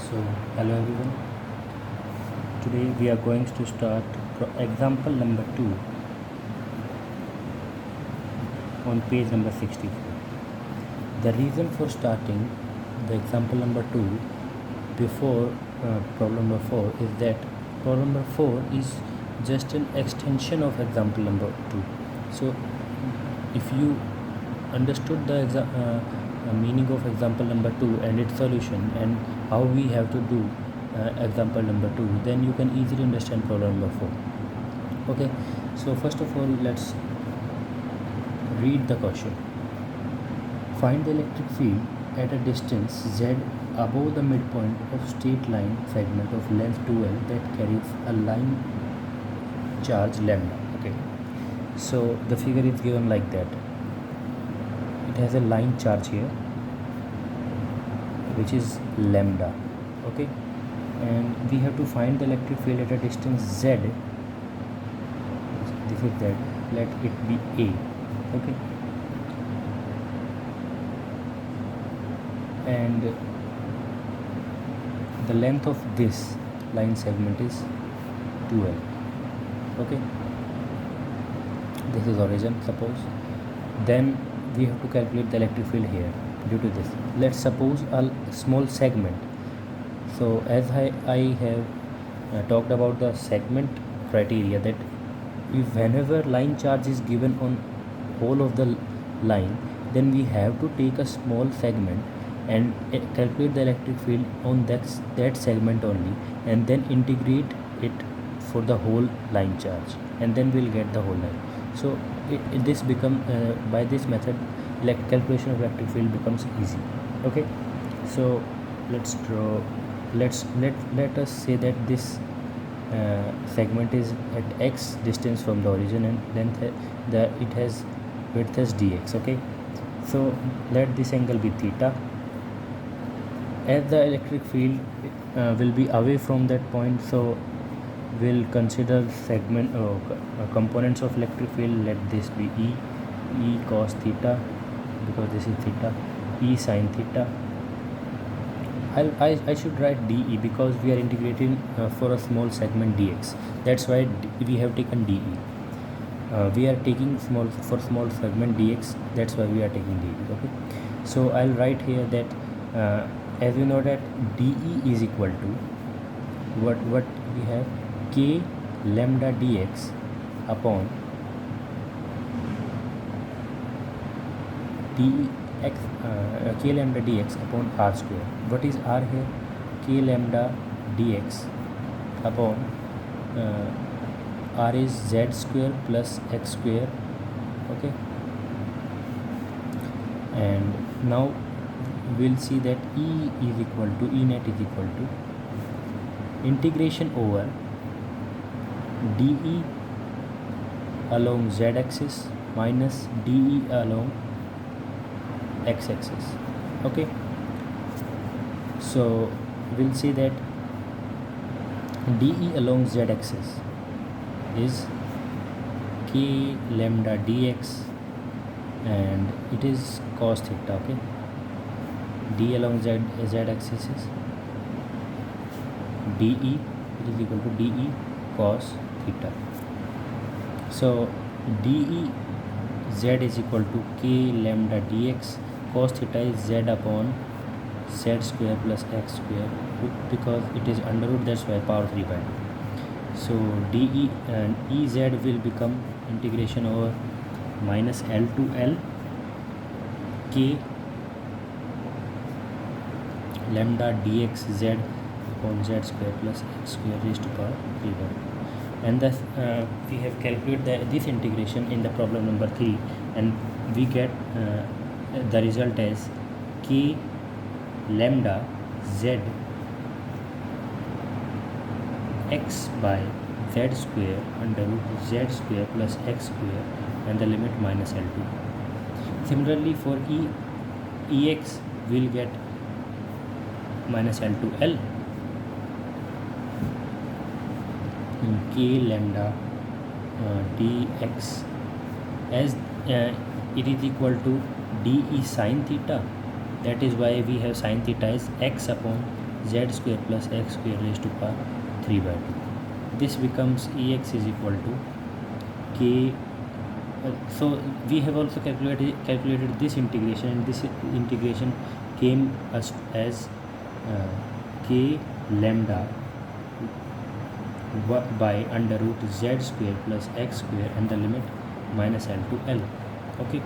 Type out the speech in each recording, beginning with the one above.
So hello everyone, today we are going to start example number 2 on page number 64. The reason for starting the example number 2 before problem number 4 is that problem number 4 is just an extension of example number 2. So if you understood the meaning of example number 2 and its solution and how we have to do example number 2, then you can easily understand problem number 4. Okay, so first of all let's read the question. Find the electric field at a distance z above the midpoint of straight line segment of length 2l that carries a line charge lambda. Okay, so the figure is given like that. It has a line charge here which is lambda. Okay, and we have to find the electric field at a distance z. This is z, let it be a. Okay, and the length of this line segment is 2l. Okay, this is origin, suppose. Then we have to calculate the electric field here due to this. Let's suppose a small segment. So as I have talked about the segment criteria, that if whenever line charge is given on whole of the line, then we have to take a small segment and calculate the electric field on that segment only, and then integrate it for the whole line charge, and then we'll get the whole line. So this become by this method calculation of electric field becomes easy. Okay, so let's draw. Let us say that this segment is at x distance from the origin, and then it has width as dx. Okay, so let this angle be theta. As the electric field will be away from that point, so we'll consider segment components of electric field. Let this be e cos theta, because this is theta, e sin theta. I should write dE because we are integrating for a small segment dx. That's why we have taken dE. We are taking small segment dx. That's why we are taking dE. Okay, so I'll write here that as we know that dE is equal to what we have, k lambda dx upon dx, k lambda dx upon r square. What is r here? K lambda dx upon r is z square plus x square. Okay, and now we'll see that E net is equal to integration over dE along z axis minus dE along x axis. Okay, so we'll see that dE along z axis is k lambda dx, and it is cos theta. Okay, d along z axis is dE, it is equal to dE cos theta. So dE z is equal to k lambda dx, cos theta is z upon z square plus x square, because it is under root, that's why power 3 by 2. So dE and Ez will become integration over minus L to L k lambda dx z upon z square plus x square raised to power 3 by 2. And thus we have calculated this integration in the problem number 3, and we get the result as k lambda z x by z square under root z square plus x square, and the limit minus L2. Similarly for Ex will get minus L to L k lambda dx, as it is equal to dE sin theta. That is why we have sin theta is x upon z square plus x square raised to power 3 by 2. This becomes Ex is equal to k. So we have also calculated this integration, and this integration came as k lambda by under root z square plus x square and the limit minus L to L. Okay,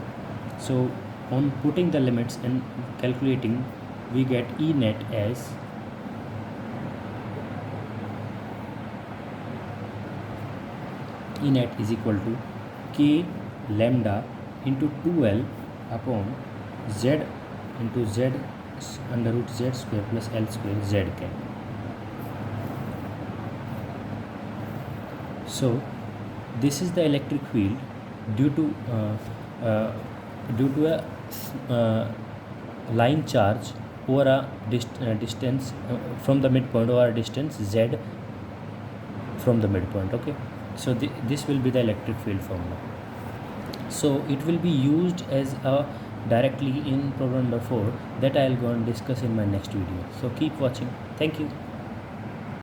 so on putting the limits and calculating, we get E net as E net is equal to k lambda into 2L upon z into z under root z square plus L square z cap. So this is the electric field due to a line charge over a distance from the midpoint, or a distance z from the midpoint. Okay, so this will be the electric field formula. So it will be used as a directly in problem number 4 that I will go and discuss in my next video. So keep watching. Thank you.